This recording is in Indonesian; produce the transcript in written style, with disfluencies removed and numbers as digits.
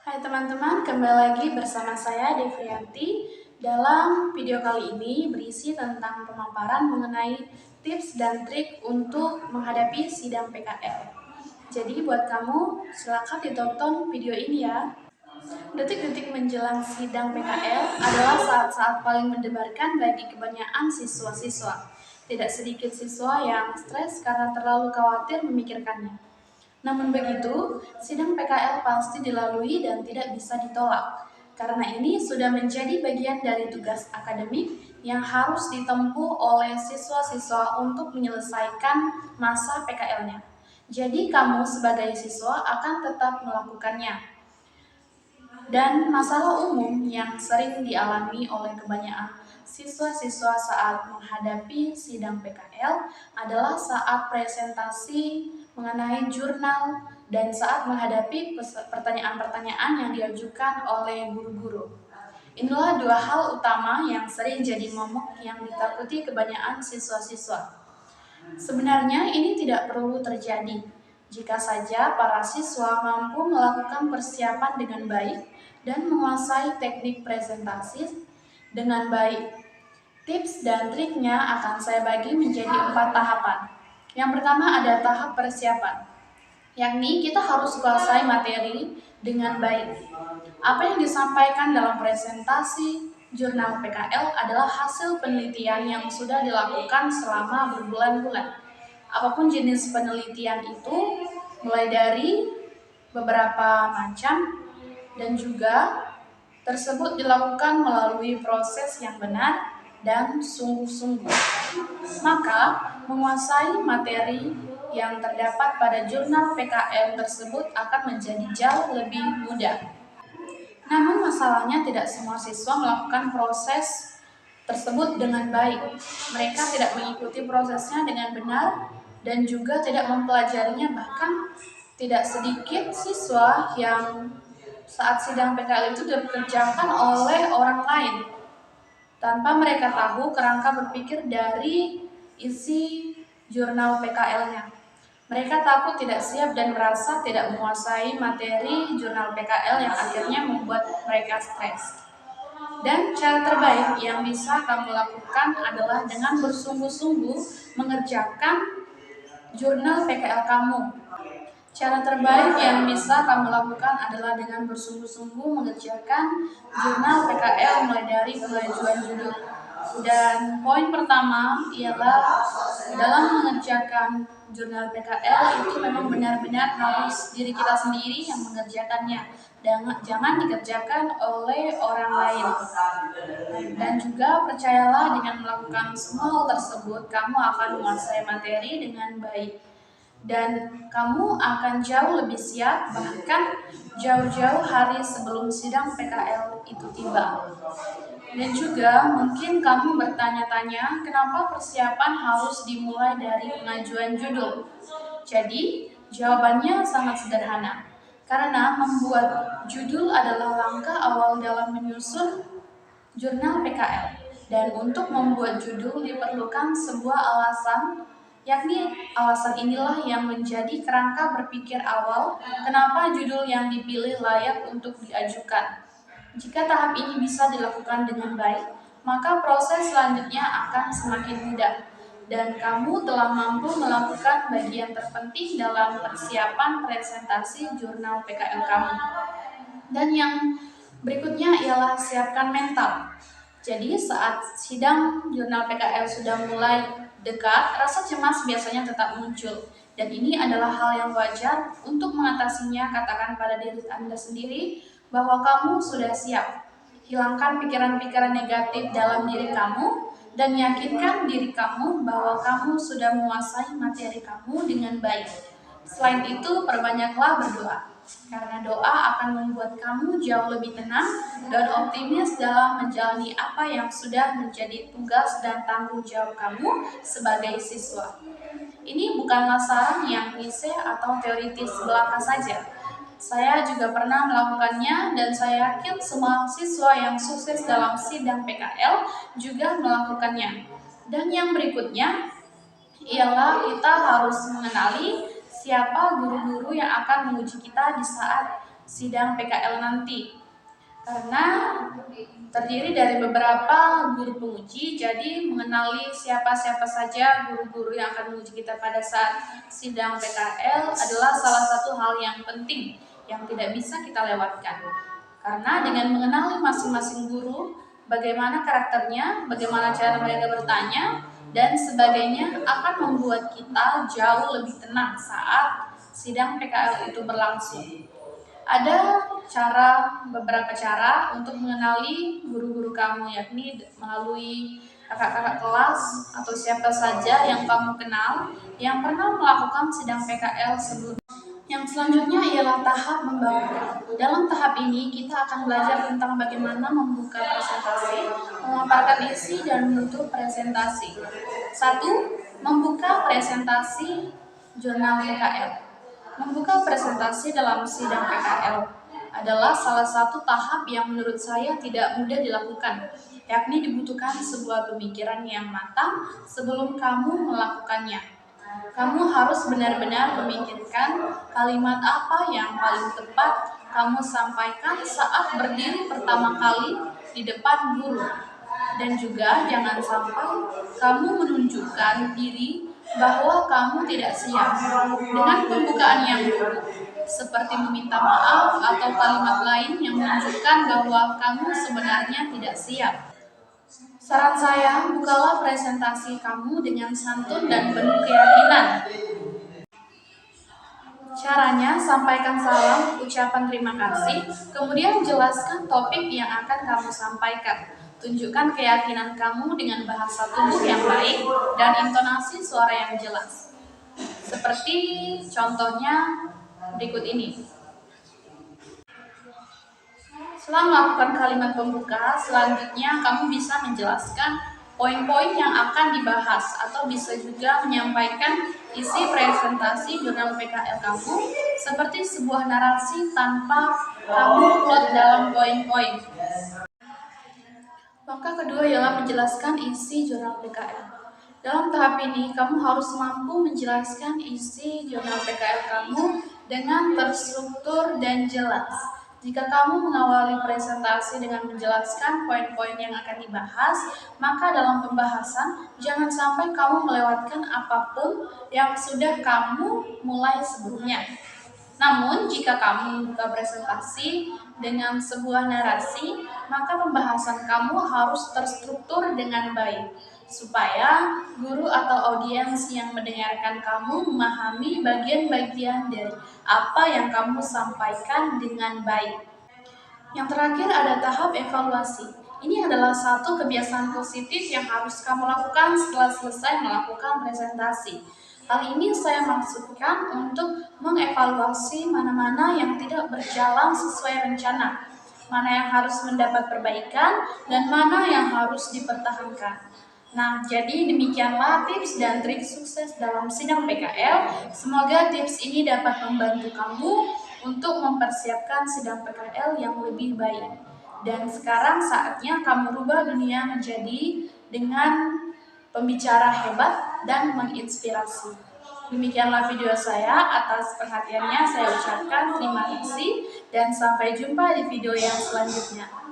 Hai teman-teman, kembali lagi bersama saya Devrianti. Dalam video kali ini berisi tentang pemaparan mengenai tips dan trik untuk menghadapi sidang PKL. Jadi buat kamu, silakan ditonton video ini ya. Detik-detik menjelang sidang PKL adalah saat-saat paling mendebarkan bagi kebanyakan siswa-siswa. Tidak sedikit siswa yang stres karena terlalu khawatir memikirkannya. Namun begitu, sidang PKL pasti dilalui dan tidak bisa ditolak. Karena ini sudah menjadi bagian dari tugas akademik yang harus ditempuh oleh siswa-siswa untuk menyelesaikan masa PKL-nya. Jadi kamu sebagai siswa akan tetap melakukannya. Dan masalah umum yang sering dialami oleh kebanyakan siswa-siswa saat menghadapi sidang PKL adalah saat presentasi mengenai jurnal dan saat menghadapi pertanyaan-pertanyaan yang diajukan oleh guru-guru. Inilah dua hal utama yang sering jadi momok yang ditakuti kebanyakan siswa-siswa. Sebenarnya ini tidak perlu terjadi jika saja para siswa mampu melakukan persiapan dengan baik dan menguasai teknik presentasi dengan baik. Tips dan triknya akan saya bagi menjadi 4 tahapan. Yang pertama ada tahap persiapan, yakni kita harus kuasai materi dengan baik. Apa yang disampaikan dalam presentasi jurnal PKL adalah hasil penelitian yang sudah dilakukan selama berbulan-bulan. Apapun jenis penelitian itu, mulai dari beberapa macam dan juga tersebut dilakukan melalui proses yang benar dan sungguh-sungguh. Maka, menguasai materi yang terdapat pada jurnal PKL tersebut akan menjadi jauh lebih mudah. Namun masalahnya tidak semua siswa melakukan proses tersebut dengan baik. Mereka tidak mengikuti prosesnya dengan benar dan juga tidak mempelajarinya, bahkan tidak sedikit siswa yang saat sidang PKL itu dikerjakan oleh orang lain tanpa mereka tahu kerangka berpikir dari isi jurnal PKL-nya. Mereka takut tidak siap dan merasa tidak menguasai materi jurnal PKL yang akhirnya membuat mereka stres. Dan cara terbaik yang bisa kamu lakukan adalah dengan bersungguh-sungguh mengerjakan jurnal PKL kamu. Cara terbaik yang bisa kamu lakukan adalah dengan bersungguh-sungguh mengerjakan jurnal PKL mulai dari pengajuan judul. Dan poin pertama ialah dalam mengerjakan jurnal PKL itu memang benar-benar harus diri kita sendiri yang mengerjakannya. Dan jangan dikerjakan oleh orang lain. Dan juga percayalah dengan melakukan semua hal tersebut, kamu akan menguasai materi dengan baik. Dan kamu akan jauh lebih siap, bahkan jauh-jauh hari sebelum sidang PKL itu tiba. Dan juga mungkin kamu bertanya-tanya kenapa persiapan harus dimulai dari pengajuan judul. Jadi jawabannya sangat sederhana, karena membuat judul adalah langkah awal dalam menyusun jurnal PKL. Dan untuk membuat judul diperlukan sebuah alasan, yakni alasan inilah yang menjadi kerangka berpikir awal kenapa judul yang dipilih layak untuk diajukan. Jika tahap ini bisa dilakukan dengan baik, maka proses selanjutnya akan semakin mudah dan kamu telah mampu melakukan bagian terpenting dalam persiapan presentasi jurnal PKL kamu. Dan yang berikutnya ialah siapkan mental. Jadi saat sidang jurnal PKL sudah mulai dekat, rasa cemas biasanya tetap muncul. Dan ini adalah hal yang wajar. Untuk mengatasinya, katakan pada diri Anda sendiri bahwa kamu sudah siap. Hilangkan pikiran-pikiran negatif dalam diri kamu dan yakinkan diri kamu bahwa kamu sudah menguasai materi kamu dengan baik. Selain itu, perbanyaklah berdoa. Karena doa akan membuat kamu jauh lebih tenang dan optimis dalam menjalani apa yang sudah menjadi tugas dan tanggung jawab kamu sebagai siswa. Ini bukanlah saran yang klise atau teoritis belaka saja. Saya juga pernah melakukannya dan saya yakin semua siswa yang sukses dalam sidang PKL juga melakukannya. Dan yang berikutnya ialah kita harus mengenali siapa guru-guru yang akan menguji kita di saat sidang PKL nanti. Karena terdiri dari beberapa guru penguji, jadi mengenali siapa-siapa saja guru-guru yang akan menguji kita pada saat sidang PKL adalah salah satu hal yang penting yang tidak bisa kita lewatkan. Karena dengan mengenali masing-masing guru, bagaimana karakternya, bagaimana cara mereka bertanya, dan sebagainya akan membuat kita jauh lebih tenang saat sidang PKL itu berlangsung. Ada beberapa cara untuk mengenali guru-guru kamu, yakni melalui kakak-kakak kelas atau siapa saja yang kamu kenal yang pernah melakukan sidang PKL sebelumnya. Yang selanjutnya ialah tahap membawa. Dalam tahap ini kita akan belajar tentang bagaimana membuka presentasi, memaparkan isi, dan menutup presentasi. 1. Membuka presentasi jurnal PKL. Membuka presentasi dalam sidang PKL adalah salah satu tahap yang menurut saya tidak mudah dilakukan, yakni dibutuhkan sebuah pemikiran yang matang sebelum kamu melakukannya. Kamu harus benar-benar memikirkan kalimat apa yang paling tepat kamu sampaikan saat berdiri pertama kali di depan guru. Dan juga jangan sampai kamu menunjukkan diri bahwa kamu tidak siap dengan pembukaan yang buruk, seperti meminta maaf atau kalimat lain yang menunjukkan bahwa kamu sebenarnya tidak siap. Saran saya, bukalah presentasi kamu dengan santun dan penuh keyakinan. Caranya, sampaikan salam, ucapan terima kasih, kemudian jelaskan topik yang akan kamu sampaikan. Tunjukkan keyakinan kamu dengan bahasa tubuh yang baik dan intonasi suara yang jelas. Seperti contohnya berikut ini. Setelah melakukan kalimat pembuka, selanjutnya kamu bisa menjelaskan poin-poin yang akan dibahas atau bisa juga menyampaikan isi presentasi jurnal PKL kamu seperti sebuah narasi tanpa kamu plot dalam poin-poin. Langkah kedua ialah menjelaskan isi jurnal PKL. Dalam tahap ini, kamu harus mampu menjelaskan isi jurnal PKL kamu dengan terstruktur dan jelas. Jika kamu mengawali presentasi dengan menjelaskan poin-poin yang akan dibahas, maka dalam pembahasan jangan sampai kamu melewatkan apapun yang sudah kamu mulai sebelumnya. Namun, jika kamu membuka presentasi dengan sebuah narasi, maka pembahasan kamu harus terstruktur dengan baik, supaya guru atau audiens yang mendengarkan kamu memahami bagian-bagian dari apa yang kamu sampaikan dengan baik. Yang terakhir ada tahap evaluasi. Ini adalah satu kebiasaan positif yang harus kamu lakukan setelah selesai melakukan presentasi. Hal ini saya maksudkan untuk mengevaluasi mana-mana yang tidak berjalan sesuai rencana, mana yang harus mendapat perbaikan, dan mana yang harus dipertahankan. Nah, jadi demikianlah tips dan trik sukses dalam sidang PKL. Semoga tips ini dapat membantu kamu untuk mempersiapkan sidang PKL yang lebih baik. Dan sekarang saatnya kamu rubah dunia menjadi dengan pembicara hebat dan menginspirasi. Demikianlah video saya. Atas perhatiannya saya ucapkan terima kasih dan sampai jumpa di video yang selanjutnya.